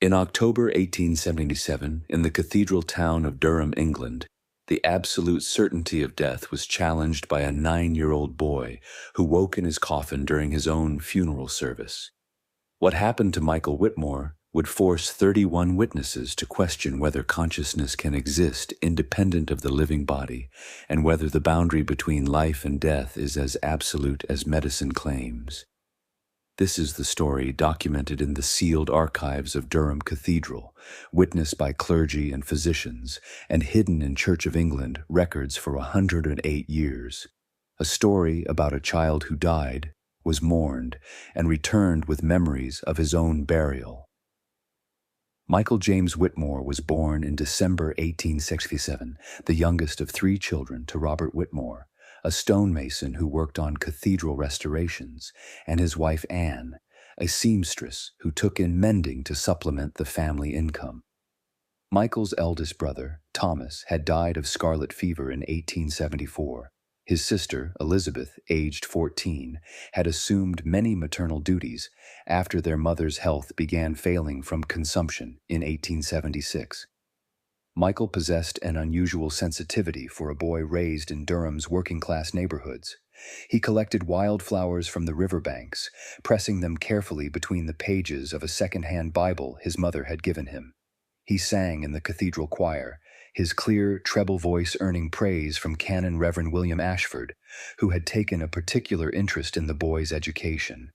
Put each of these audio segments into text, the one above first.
In October 1877, in the cathedral town of Durham, England, the absolute certainty of death was challenged by a 9-year-old boy who woke in his coffin during his own funeral service. What happened to Michael Whitmore would force 31 witnesses to question whether consciousness can exist independent of the living body and whether the boundary between life and death is as absolute as medicine claims. This is the story documented in the sealed archives of Durham Cathedral, witnessed by clergy and physicians, and hidden in Church of England records for 108 years. A story about a child who died, was mourned, and returned with memories of his own burial. Michael James Whitmore was born in December 1867, the youngest of 3 children to Robert Whitmore, a stonemason who worked on cathedral restorations, and his wife Anne, a seamstress who took in mending to supplement the family income. Michael's eldest brother, Thomas, had died of scarlet fever in 1874. His sister, Elizabeth, aged 14, had assumed many maternal duties after their mother's health began failing from consumption in 1876. Michael possessed an unusual sensitivity for a boy raised in Durham's working-class neighborhoods. He collected wildflowers from the riverbanks, pressing them carefully between the pages of a second-hand Bible his mother had given him. He sang in the cathedral choir, his clear, treble voice earning praise from Canon Reverend William Ashford, who had taken a particular interest in the boy's education.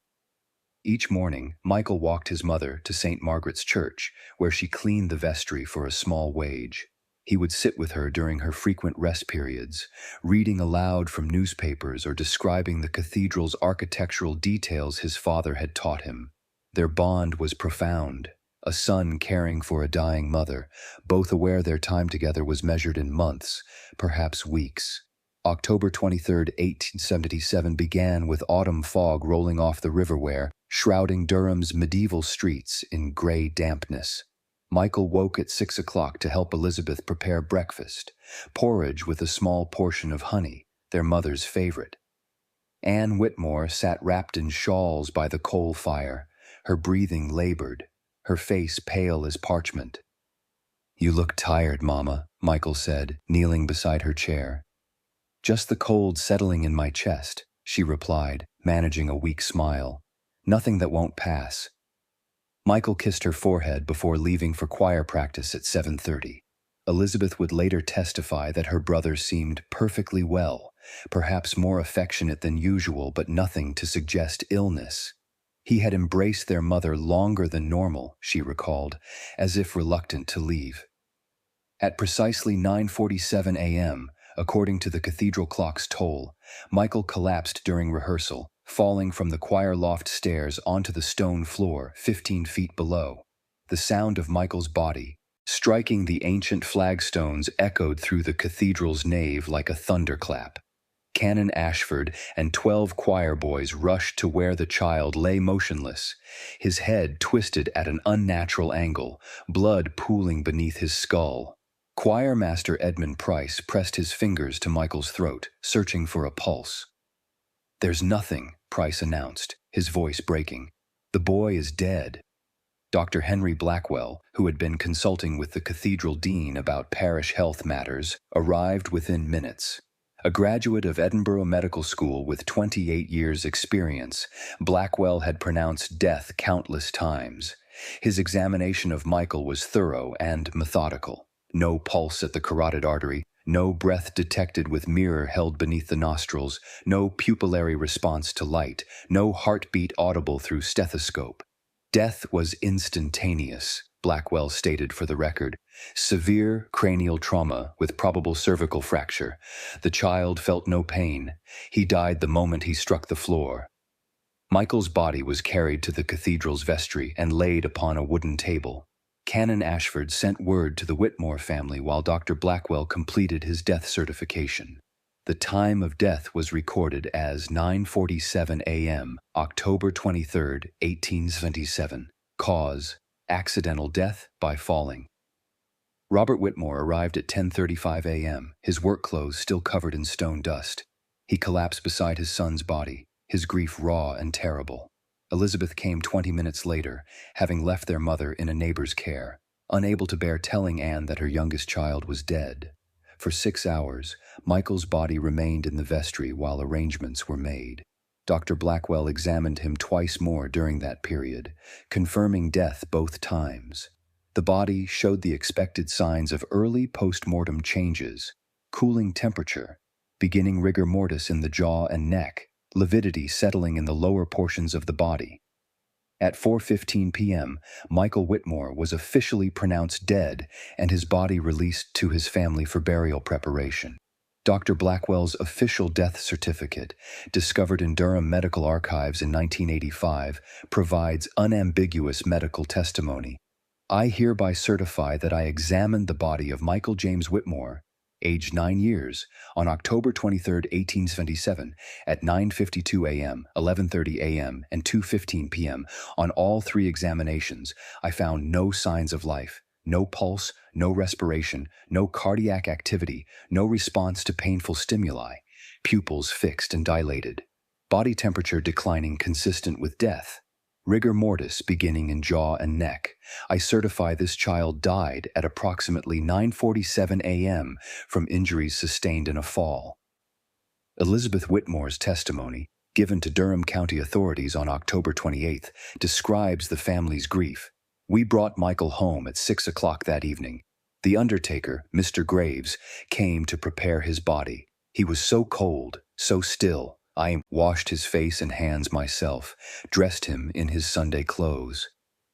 Each morning, Michael walked his mother to St. Margaret's Church, where she cleaned the vestry for a small wage. He would sit with her during her frequent rest periods, reading aloud from newspapers or describing the cathedral's architectural details his father had taught him. Their bond was profound, a son caring for a dying mother, both aware their time together was measured in months, perhaps weeks. October 23, 1877 began with autumn fog rolling off the river Wear, shrouding Durham's medieval streets in gray dampness. Michael woke at 6 o'clock to help Elizabeth prepare breakfast, porridge with a small portion of honey, their mother's favorite. Anne Whitmore sat wrapped in shawls by the coal fire, her breathing labored, her face pale as parchment. "You look tired, Mama," Michael said, kneeling beside her chair. "Just the cold settling in my chest," she replied, managing a weak smile. "Nothing that won't pass." Michael kissed her forehead before leaving for choir practice at 7:30. Elizabeth would later testify that her brother seemed perfectly well, perhaps more affectionate than usual, but nothing to suggest illness. He had embraced their mother longer than normal, she recalled, as if reluctant to leave. At precisely 9:47 a.m., according to the cathedral clock's toll, Michael collapsed during rehearsal, falling from the choir loft stairs onto the stone floor 15 feet below. The sound of Michael's body, striking the ancient flagstones, echoed through the cathedral's nave like a thunderclap. Canon Ashford and 12 choir boys rushed to where the child lay motionless, his head twisted at an unnatural angle, blood pooling beneath his skull. Choir master Edmund Price pressed his fingers to Michael's throat, searching for a pulse. "There's nothing," Price announced, his voice breaking. "The boy is dead." Dr. Henry Blackwell, who had been consulting with the cathedral dean about parish health matters, arrived within minutes. A graduate of Edinburgh Medical School with 28 years' experience, Blackwell had pronounced death countless times. His examination of Michael was thorough and methodical. No pulse at the carotid artery, no breath detected with mirror held beneath the nostrils, no pupillary response to light, no heartbeat audible through stethoscope. Death was instantaneous, Blackwell stated for the record. Severe cranial trauma with probable cervical fracture. The child felt no pain. He died the moment he struck the floor. Michael's body was carried to the cathedral's vestry and laid upon a wooden table. Canon Ashford sent word to the Whitmore family while Dr. Blackwell completed his death certification. The time of death was recorded as 9:47 a.m., October 23, 1877. Cause: accidental death by falling. Robert Whitmore arrived at 10:35 a.m., his work clothes still covered in stone dust. He collapsed beside his son's body, his grief raw and terrible. Elizabeth came 20 minutes later, having left their mother in a neighbor's care, unable to bear telling Anne that her youngest child was dead. For 6 hours, Michael's body remained in the vestry while arrangements were made. Dr. Blackwell examined him twice more during that period, confirming death both times. The body showed the expected signs of early post-mortem changes: cooling temperature, beginning rigor mortis in the jaw and neck, lividity settling in the lower portions of the body. At 4:15 p.m., Michael Whitmore was officially pronounced dead and his body released to his family for burial preparation. Dr. Blackwell's official death certificate, discovered in Durham Medical Archives in 1985, provides unambiguous medical testimony. I hereby certify that I examined the body of Michael James Whitmore, aged 9 years, on October 23, 1877, at 9:52 a.m., 11:30 a.m., and 2:15 p.m. On all 3 examinations, I found no signs of life, no pulse, no respiration, no cardiac activity, no response to painful stimuli, pupils fixed and dilated, body temperature declining consistent with death, rigor mortis beginning in jaw and neck. I certify this child died at approximately 9:47 a.m. from injuries sustained in a fall. Elizabeth Whitmore's testimony, given to Durham County authorities on October 28th, describes the family's grief. We brought Michael home at 6 o'clock that evening. The undertaker, Mr. Graves, came to prepare his body. He was so cold, so still. I washed his face and hands myself, dressed him in his Sunday clothes.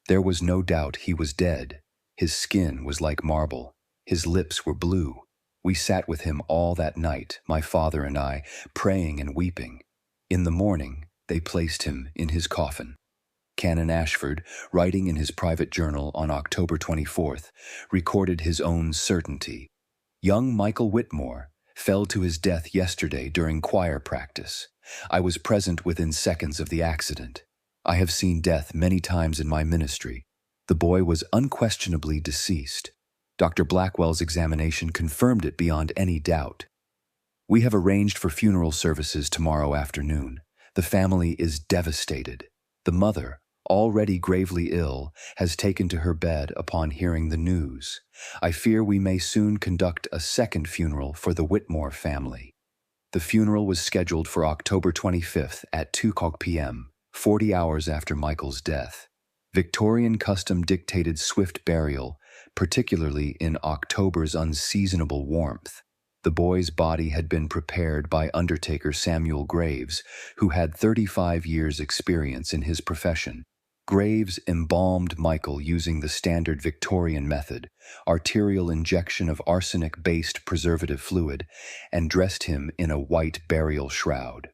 There was no doubt he was dead. His skin was like marble. His lips were blue. We sat with him all that night, my father and I, praying and weeping. In the morning, they placed him in his coffin. Canon Ashford, writing in his private journal on October 24th, recorded his own certainty. Young Michael Whitmore fell to his death yesterday during choir practice. I was present within seconds of the accident. I have seen death many times in my ministry. The boy was unquestionably deceased. Dr. Blackwell's examination confirmed it beyond any doubt. We have arranged for funeral services tomorrow afternoon. The family is devastated. The mother, already gravely ill, has taken to her bed upon hearing the news. I fear we may soon conduct a second funeral for the Whitmore family. The funeral was scheduled for October 25th at 2 p.m., 40 hours after Michael's death. Victorian custom dictated swift burial, particularly in October's unseasonable warmth. The boy's body had been prepared by undertaker Samuel Graves, who had 35 years' experience in his profession. Graves embalmed Michael using the standard Victorian method, arterial injection of arsenic-based preservative fluid, and dressed him in a white burial shroud.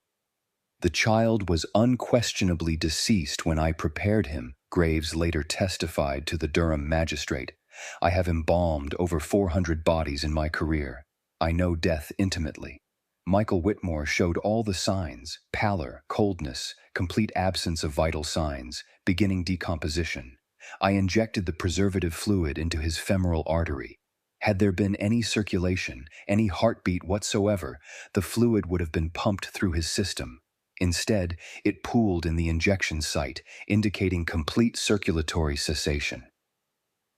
The child was unquestionably deceased when I prepared him, Graves later testified to the Durham magistrate. I have embalmed over 400 bodies in my career. I know death intimately. Michael Whitmore showed all the signs: pallor, coldness, complete absence of vital signs, beginning decomposition. I injected the preservative fluid into his femoral artery. Had there been any circulation, any heartbeat whatsoever, the fluid would have been pumped through his system. Instead, it pooled in the injection site, indicating complete circulatory cessation.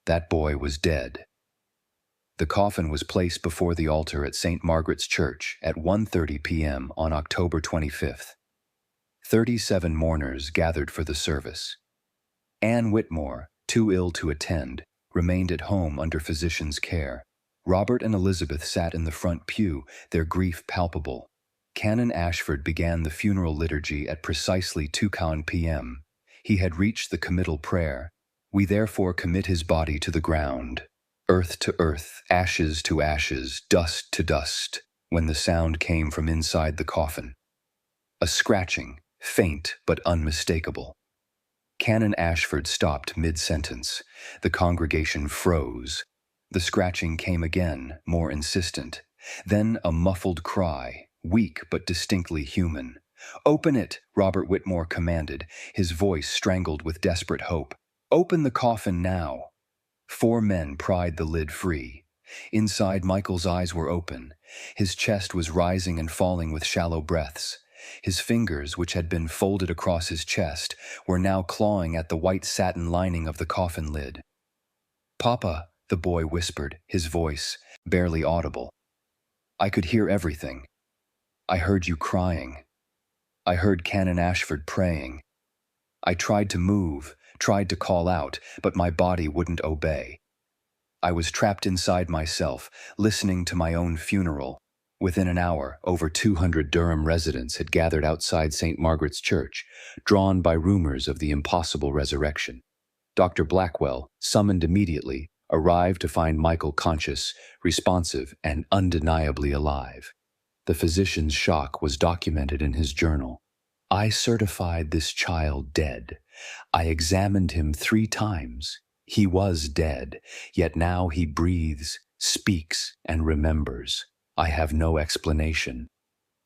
That boy was dead. The coffin was placed before the altar at St. Margaret's Church at 1:30 p.m. on October 25th. 37 mourners gathered for the service. Anne Whitmore, too ill to attend, remained at home under physician's care. Robert and Elizabeth sat in the front pew, their grief palpable. Canon Ashford began the funeral liturgy at precisely 2 p.m. He had reached the committal prayer. We therefore commit his body to the ground. Earth to earth, ashes to ashes, dust to dust, when the sound came from inside the coffin. A scratching, faint but unmistakable. Canon Ashford stopped mid-sentence. The congregation froze. The scratching came again, more insistent. Then a muffled cry, weak but distinctly human. "Open it," Robert Whitmore commanded, his voice strangled with desperate hope. "Open the coffin now." 4 men pried the lid free. Inside, Michael's eyes were open. His chest was rising and falling with shallow breaths. His fingers, which had been folded across his chest, were now clawing at the white satin lining of the coffin lid. "Papa," the boy whispered, his voice barely audible. "I could hear everything. I heard you crying. I heard Canon Ashford praying. I tried to move, tried to call out, but my body wouldn't obey. I was trapped inside myself, listening to my own funeral." Within an hour, over 200 Durham residents had gathered outside St. Margaret's Church, drawn by rumors of the impossible resurrection. Dr. Blackwell, summoned immediately, arrived to find Michael conscious, responsive, and undeniably alive. The physician's shock was documented in his journal. "I certified this child dead. I examined him 3 times. He was dead, yet now he breathes, speaks, and remembers. I have no explanation."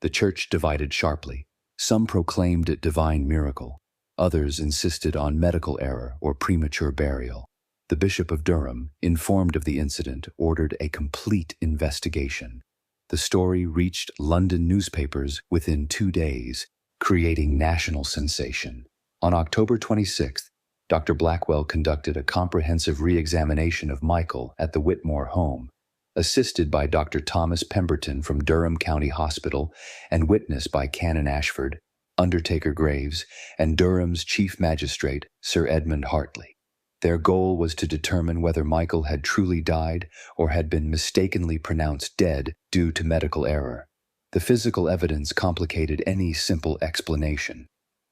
The church divided sharply. Some proclaimed it divine miracle. Others insisted on medical error or premature burial. The Bishop of Durham, informed of the incident, ordered a complete investigation. The story reached London newspapers within 2 days, creating national sensation. On October 26th, Dr. Blackwell conducted a comprehensive re-examination of Michael at the Whitmore home, assisted by Dr. Thomas Pemberton from Durham County Hospital and witnessed by Canon Ashford, Undertaker Graves, and Durham's Chief Magistrate, Sir Edmund Hartley. Their goal was to determine whether Michael had truly died or had been mistakenly pronounced dead due to medical error. The physical evidence complicated any simple explanation.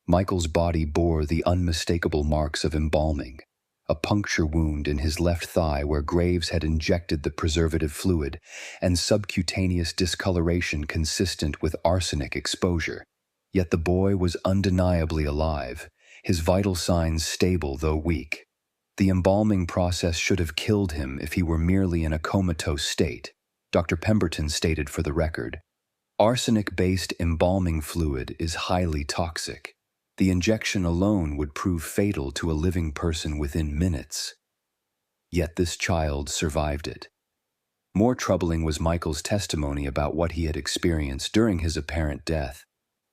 Michael's body bore the unmistakable marks of embalming: a puncture wound in his left thigh where Graves had injected the preservative fluid, and subcutaneous discoloration consistent with arsenic exposure. Yet the boy was undeniably alive, his vital signs stable though weak. The embalming process should have killed him if he were merely in a comatose state, Dr. Pemberton stated for the record. Arsenic-based embalming fluid is highly toxic. The injection alone would prove fatal to a living person within minutes. Yet this child survived it. More troubling was Michael's testimony about what he had experienced during his apparent death.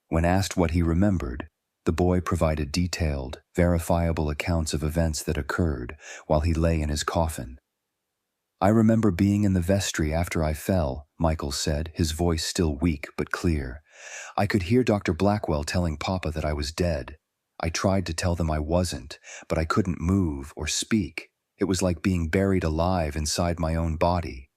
When asked what he remembered, the boy provided detailed, verifiable accounts of events that occurred while he lay in his coffin. "I remember being in the vestry after I fell," Michael said, his voice still weak but clear. "I could hear Dr. Blackwell telling Papa that I was dead. I tried to tell them I wasn't, but I couldn't move or speak. It was like being buried alive inside my own body."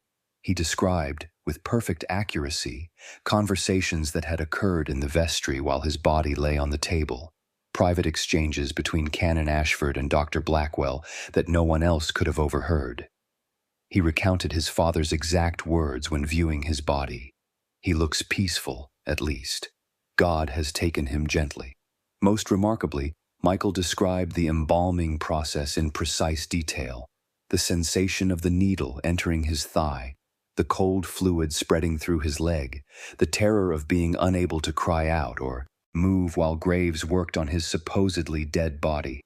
He described, with perfect accuracy, conversations that had occurred in the vestry while his body lay on the table, private exchanges between Canon Ashford and Dr. Blackwell that no one else could have overheard. He recounted his father's exact words when viewing his body. "He looks peaceful, at least. God has taken him gently." Most remarkably, Michael described the embalming process in precise detail: the sensation of the needle entering his thigh, the cold fluid spreading through his leg, the terror of being unable to cry out or move while Graves worked on his supposedly dead body.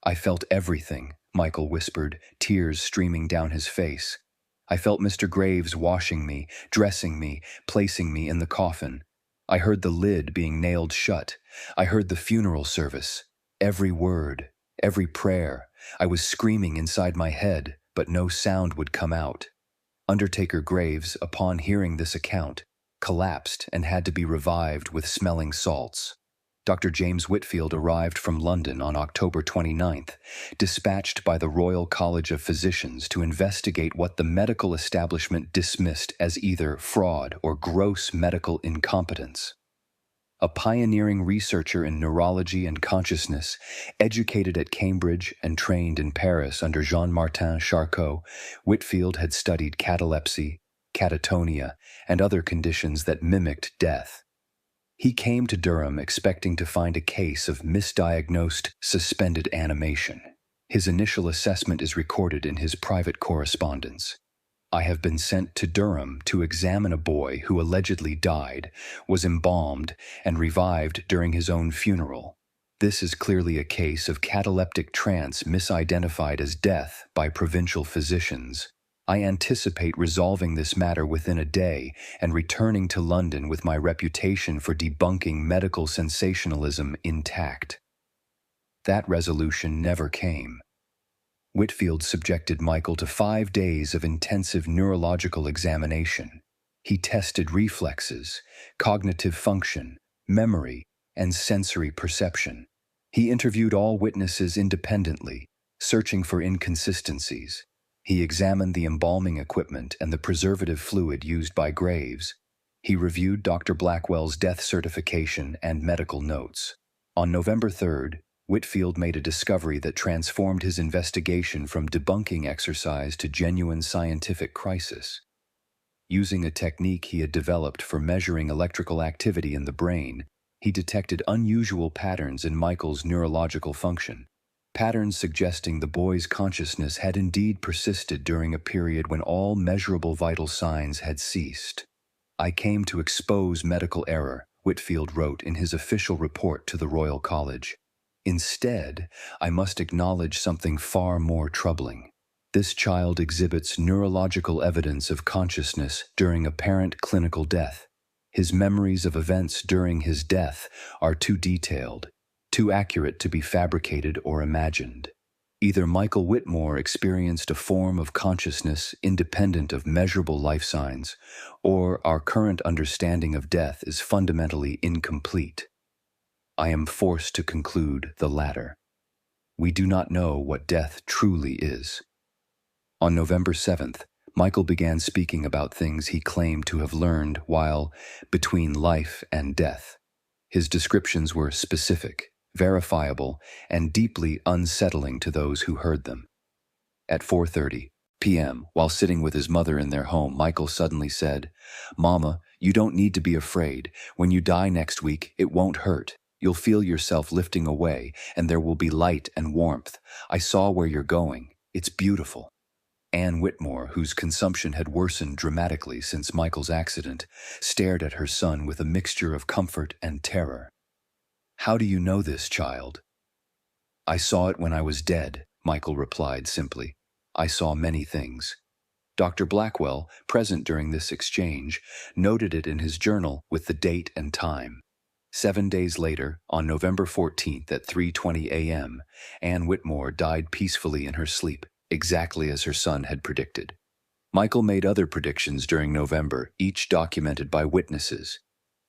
"I felt everything," Michael whispered, tears streaming down his face. "I felt Mr. Graves washing me, dressing me, placing me in the coffin. I heard the lid being nailed shut. I heard the funeral service. Every word, every prayer. I was screaming inside my head, but no sound would come out." Undertaker Graves, upon hearing this account, collapsed and had to be revived with smelling salts. Dr. James Whitfield arrived from London on October 29th, dispatched by the Royal College of Physicians to investigate what the medical establishment dismissed as either fraud or gross medical incompetence. A pioneering researcher in neurology and consciousness, educated at Cambridge and trained in Paris under Jean-Martin Charcot, Whitfield had studied catalepsy, catatonia, and other conditions that mimicked death. He came to Durham expecting to find a case of misdiagnosed suspended animation. His initial assessment is recorded in his private correspondence. "I have been sent to Durham to examine a boy who allegedly died, was embalmed, and revived during his own funeral. This is clearly a case of cataleptic trance misidentified as death by provincial physicians. I anticipate resolving this matter within a day and returning to London with my reputation for debunking medical sensationalism intact. That resolution never came. Whitfield subjected Michael to 5 days of intensive neurological examination. He tested reflexes, cognitive function, memory, and sensory perception. He interviewed all witnesses independently, searching for inconsistencies. He examined the embalming equipment and the preservative fluid used by graves. He reviewed Dr. Blackwell's death certification and medical notes. On November 3rd, Whitfield made a discovery that transformed his investigation from debunking exercise to genuine scientific crisis. Using a technique he had developed for measuring electrical activity in the brain, he detected unusual patterns in Michael's neurological function, patterns suggesting the boy's consciousness had indeed persisted during a period when all measurable vital signs had ceased. "I came to expose medical error," Whitfield wrote in his official report to the Royal College. "Instead, I must acknowledge something far more troubling. This child exhibits neurological evidence of consciousness during apparent clinical death. His memories of events during his death are too detailed, too accurate to be fabricated or imagined. Either Michael Whitmore experienced a form of consciousness independent of measurable life signs, or our current understanding of death is fundamentally incomplete. I am forced to conclude the latter. We do not know what death truly is." On November 7th, Michael began speaking about things he claimed to have learned while between life and death. His descriptions were specific, verifiable, and deeply unsettling to those who heard them. At 4:30 p.m., while sitting with his mother in their home, Michael suddenly said, "Mama, you don't need to be afraid. When you die next week, it won't hurt. You'll feel yourself lifting away, and there will be light and warmth. I saw where you're going. It's beautiful." Anne Whitmore, whose consumption had worsened dramatically since Michael's accident, stared at her son with a mixture of comfort and terror. "How do you know this, child?" "I saw it when I was dead," Michael replied simply. "I saw many things." Dr. Blackwell, present during this exchange, noted it in his journal with the date and time. 7 days later, on November 14th at 3:20 a.m., Anne Whitmore died peacefully in her sleep, exactly as her son had predicted. Michael made other predictions during November, each documented by witnesses.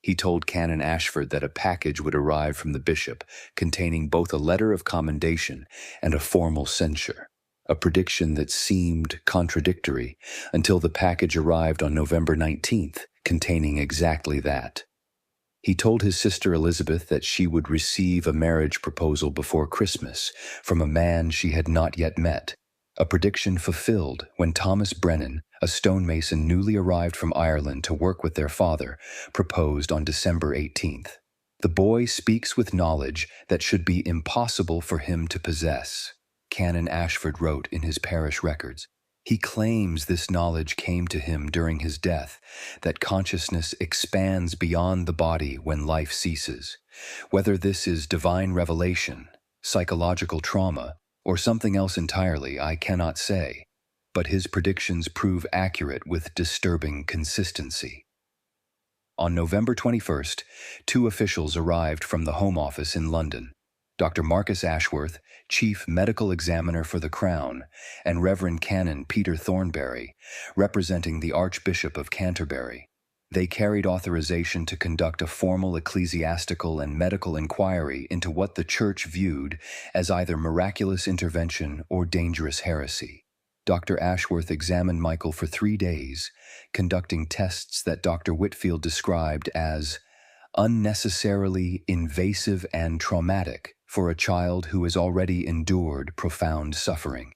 He told Canon Ashford that a package would arrive from the bishop containing both a letter of commendation and a formal censure, a prediction that seemed contradictory until the package arrived on November 19th, containing exactly that. He told his sister Elizabeth that she would receive a marriage proposal before Christmas from a man she had not yet met, a prediction fulfilled when Thomas Brennan, a stonemason newly arrived from Ireland to work with their father, proposed on December 18th. "The boy speaks with knowledge that should be impossible for him to possess," Canon Ashford wrote in his parish records. He claims this knowledge came to him during his death, that consciousness expands beyond the body when life ceases. Whether this is divine revelation, psychological trauma, or something else entirely, I cannot say, but his predictions prove accurate with disturbing consistency. On November 21st, 2 officials arrived from the Home Office in London: Dr. Marcus Ashworth, Chief Medical Examiner for the Crown, and Reverend Canon Peter Thornbury, representing the Archbishop of Canterbury. They carried authorization to conduct a formal ecclesiastical and medical inquiry into what the Church viewed as either miraculous intervention or dangerous heresy. Dr. Ashworth examined Michael for 3 days, conducting tests that Dr. Whitfield described as unnecessarily invasive and traumatic for a child who has already endured profound suffering.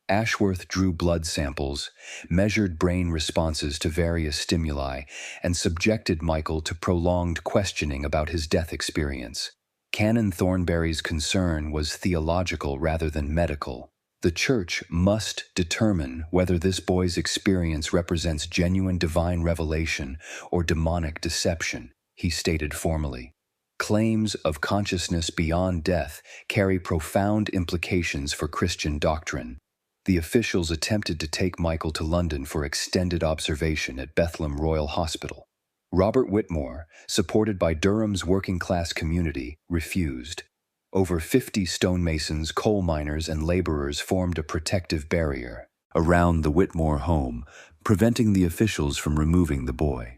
Ashworth drew blood samples, measured brain responses to various stimuli, and subjected Michael to prolonged questioning about his death experience. Canon Thornbury's concern was theological rather than medical. The Church must determine whether this boy's experience represents genuine divine revelation or demonic deception, he stated formally. Claims of consciousness beyond death carry profound implications for Christian doctrine. The officials attempted to take Michael to London for extended observation at Bethlem Royal Hospital. Robert Whitmore, supported by Durham's working-class community, refused. Over 50 stonemasons, coal miners, and laborers formed a protective barrier around the Whitmore home, preventing the officials from removing the boy.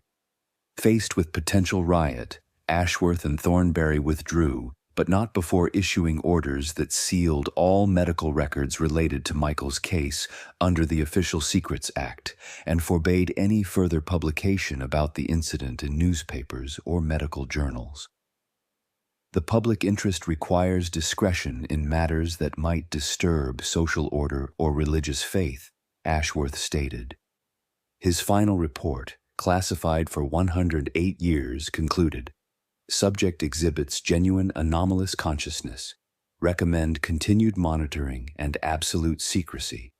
Faced with potential riot, Ashworth and Thornbury withdrew, but not before issuing orders that sealed all medical records related to Michael's case under the Official Secrets Act and forbade any further publication about the incident in newspapers or medical journals. The public interest requires discretion in matters that might disturb social order or religious faith, Ashworth stated. His final report, classified for 108 years, concluded, "Subject exhibits genuine anomalous consciousness. Recommend continued monitoring and absolute secrecy."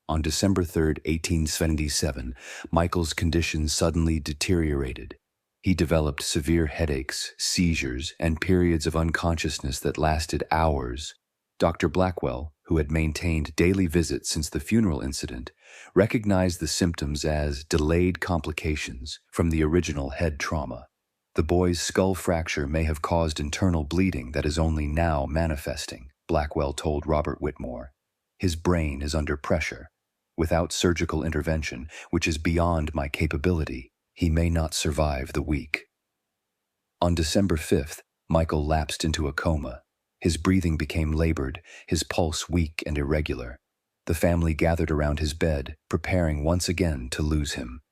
On December 3, 1877, Michael's condition suddenly deteriorated. He developed severe headaches, seizures, and periods of unconsciousness that lasted hours. Dr. Blackwell, who had maintained daily visits since the funeral incident, recognized the symptoms as delayed complications from the original head trauma. The boy's skull fracture may have caused internal bleeding that is only now manifesting, Blackwell told Robert Whitmore. His brain is under pressure. Without surgical intervention, which is beyond my capability, he may not survive the week. On December 5th, Michael lapsed into a coma. His breathing became labored, his pulse weak and irregular. The family gathered around his bed, preparing once again to lose him.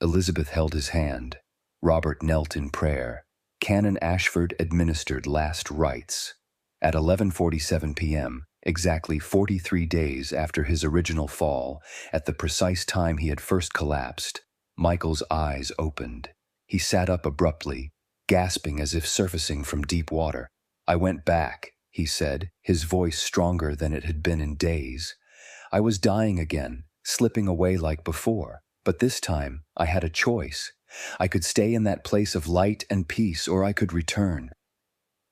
Elizabeth held his hand. Robert knelt in prayer. Canon Ashford administered last rites. At 11:47 p.m., exactly 43 days after his original fall, at the precise time he had first collapsed, Michael's eyes opened. He sat up abruptly, gasping as if surfacing from deep water. "I went back," he said, his voice stronger than it had been in days. "I was dying again, slipping away like before, but this time I had a choice. I could stay in that place of light and peace, or I could return.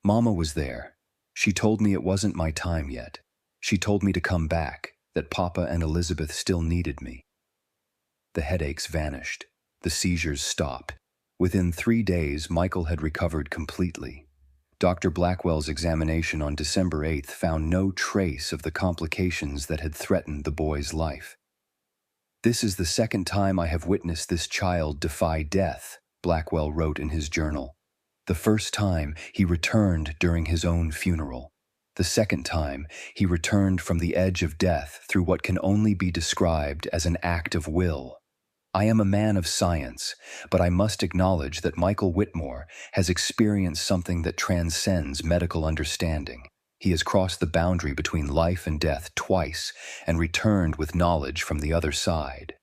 Mama was there. She told me it wasn't my time yet. She told me to come back, that Papa and Elizabeth still needed me." The headaches vanished. The seizures stopped. Within 3 days, Michael had recovered completely. Dr. Blackwell's examination on December 8th found no trace of the complications that had threatened the boy's life. "This is the second time I have witnessed this child defy death," Blackwell wrote in his journal. "The first time, he returned during his own funeral. The second time, he returned from the edge of death through what can only be described as an act of will. I am a man of science, but I must acknowledge that Michael Whitmore has experienced something that transcends medical understanding. He has crossed the boundary between life and death twice and returned with knowledge from the other side."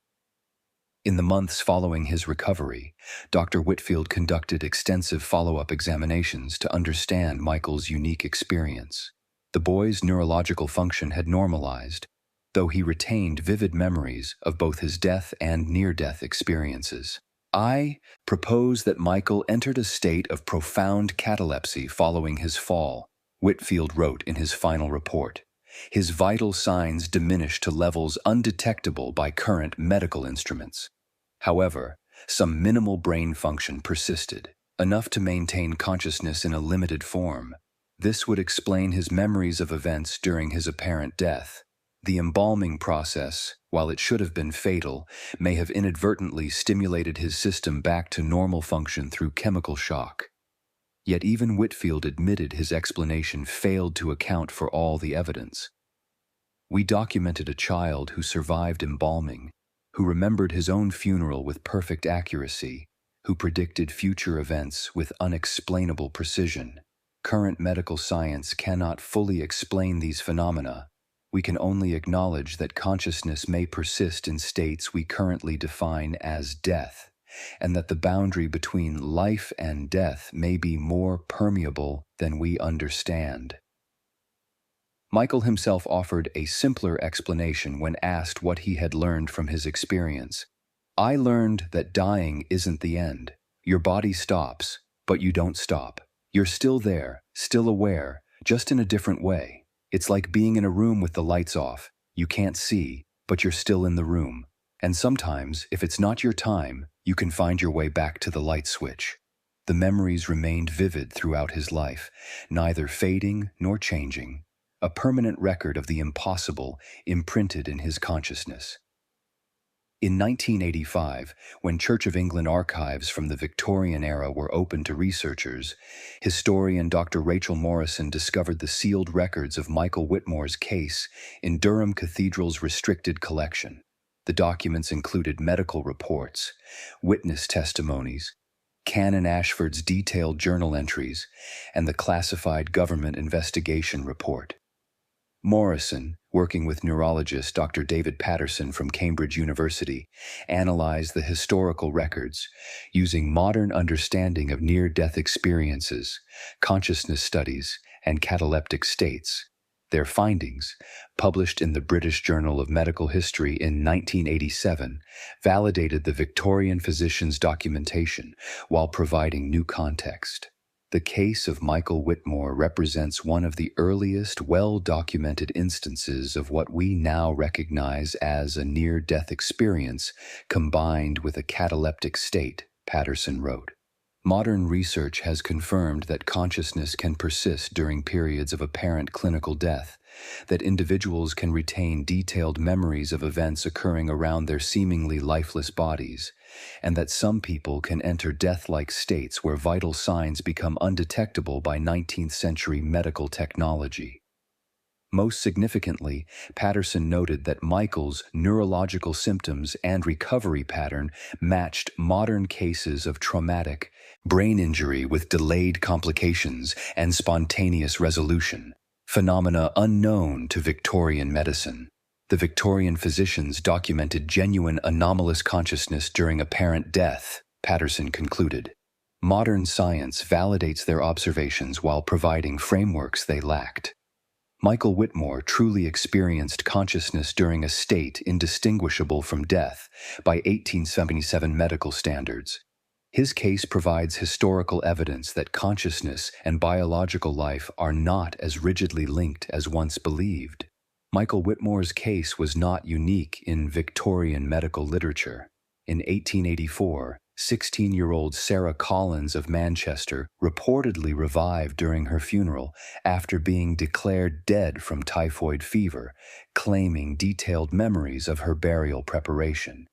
In the months following his recovery, Dr. Whitfield conducted extensive follow-up examinations to understand Michael's unique experience. The boy's neurological function had normalized, though he retained vivid memories of both his death and near-death experiences. "I propose that Michael entered a state of profound catalepsy following his fall," Whitfield wrote in his final report. "His vital signs diminished to levels undetectable by current medical instruments. However, some minimal brain function persisted, enough to maintain consciousness in a limited form. This would explain his memories of events during his apparent death. The embalming process, while it should have been fatal, may have inadvertently stimulated his system back to normal function through chemical shock." Yet even Whitfield admitted his explanation failed to account for all the evidence. "We documented a child who survived embalming, who remembered his own funeral with perfect accuracy, who predicted future events with unexplainable precision. Current medical science cannot fully explain these phenomena. We can only acknowledge that consciousness may persist in states we currently define as death, and that the boundary between life and death may be more permeable than we understand." Michael himself offered a simpler explanation when asked what he had learned from his experience. "I learned that dying isn't the end. Your body stops, but you don't stop. You're still there, still aware, just in a different way. It's like being in a room with the lights off. You can't see, but you're still in the room. And sometimes, if it's not your time, you can find your way back to the light switch. The memories remained vivid throughout his life, neither fading nor changing, a permanent record of the impossible imprinted in his consciousness. In 1985, when Church of England archives from the Victorian era were opened to researchers, historian Dr. Rachel Morrison discovered the sealed records of Michael Whitmore's case in Durham Cathedral's restricted collection. The documents included medical reports, witness testimonies, Canon Ashford's detailed journal entries, and the classified government investigation report. Morrison, working with neurologist Dr. David Patterson from Cambridge University, analyzed the historical records using modern understanding of near-death experiences, consciousness studies, and cataleptic states. Their findings, published in the British Journal of Medical History in 1987, validated the Victorian physician's documentation while providing new context. The case of Michael Whitmore represents one of the earliest well-documented instances of what we now recognize as a near-death experience combined with a cataleptic state, Patterson wrote. Modern research has confirmed that consciousness can persist during periods of apparent clinical death, that individuals can retain detailed memories of events occurring around their seemingly lifeless bodies, and that some people can enter death-like states where vital signs become undetectable by 19th-century medical technology. Most significantly, Patterson noted that Michael's neurological symptoms and recovery pattern matched modern cases of traumatic brain injury with delayed complications and spontaneous resolution, phenomena unknown to Victorian medicine. The Victorian physicians documented genuine anomalous consciousness during apparent death, Patterson concluded. Modern science validates their observations while providing frameworks they lacked. Michael Whitmore truly experienced consciousness during a state indistinguishable from death by 1877 medical standards. His case provides historical evidence that consciousness and biological life are not as rigidly linked as once believed. Michael Whitmore's case was not unique in Victorian medical literature. In 1884, 16-year-old Sarah Collins of Manchester reportedly revived during her funeral after being declared dead from typhoid fever, claiming detailed memories of her burial preparation.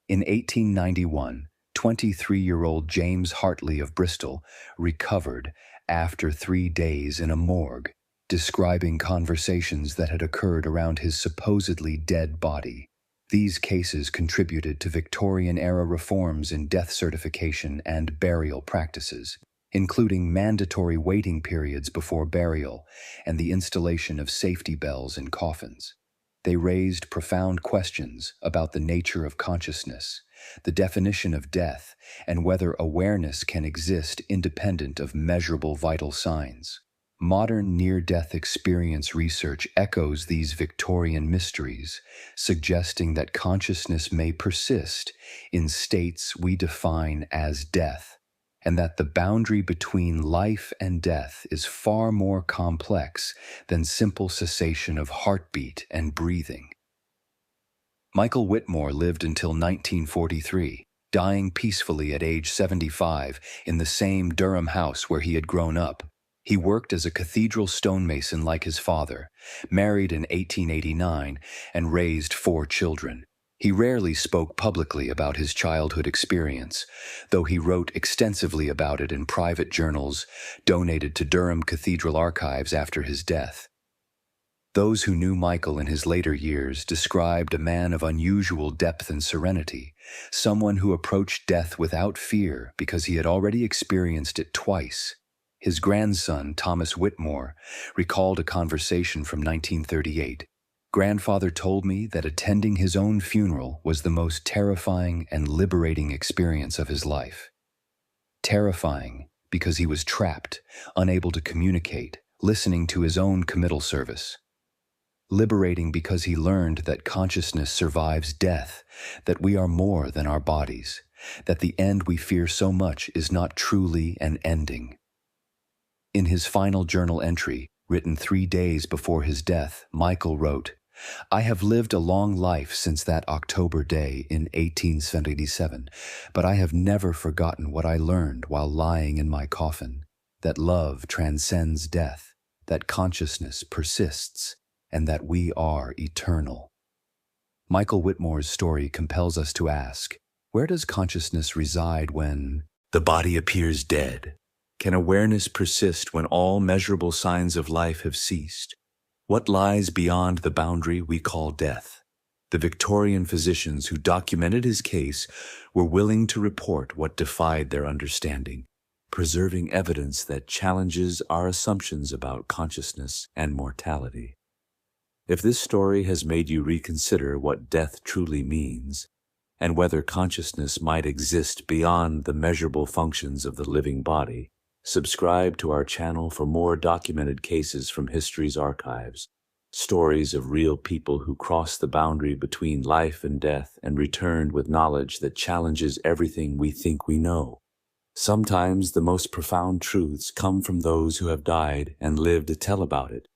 In 1891, 23-year-old James Hartley of Bristol recovered after 3 days in a morgue, describing conversations that had occurred around his supposedly dead body. These cases contributed to Victorian-era reforms in death certification and burial practices, including mandatory waiting periods before burial and the installation of safety bells in coffins. They raised profound questions about the nature of consciousness, the definition of death, and whether awareness can exist independent of measurable vital signs. Modern near-death experience research echoes these Victorian mysteries, suggesting that consciousness may persist in states we define as death, and that the boundary between life and death is far more complex than simple cessation of heartbeat and breathing. Michael Whitmore lived until 1943, dying peacefully at age 75 in the same Durham house where he had grown up. He worked as a cathedral stonemason like his father, married in 1889, and raised 4 children. He rarely spoke publicly about his childhood experience, though he wrote extensively about it in private journals donated to Durham Cathedral archives after his death. Those who knew Michael in his later years described a man of unusual depth and serenity, someone who approached death without fear because he had already experienced it twice. His grandson, Thomas Whitmore, recalled a conversation from 1938. "Grandfather told me that attending his own funeral was the most terrifying and liberating experience of his life. Terrifying because he was trapped, unable to communicate, listening to his own committal service. Liberating because he learned that consciousness survives death, that we are more than our bodies, that the end we fear so much is not truly an ending." In his final journal entry, written 3 days before his death, Michael wrote, I have lived a long life since that October day in 1877, but I have never forgotten what I learned while lying in my coffin, that love transcends death, that consciousness persists, and that we are eternal. Michael Whitmore's story compels us to ask, where does consciousness reside when the body appears dead? Can awareness persist when all measurable signs of life have ceased? What lies beyond the boundary we call death? The Victorian physicians who documented his case were willing to report what defied their understanding, preserving evidence that challenges our assumptions about consciousness and mortality. If this story has made you reconsider what death truly means, and whether consciousness might exist beyond the measurable functions of the living body, subscribe to our channel for more documented cases from history's archives, stories of real people who crossed the boundary between life and death and returned with knowledge that challenges everything we think we know. Sometimes the most profound truths come from those who have died and lived to tell about it.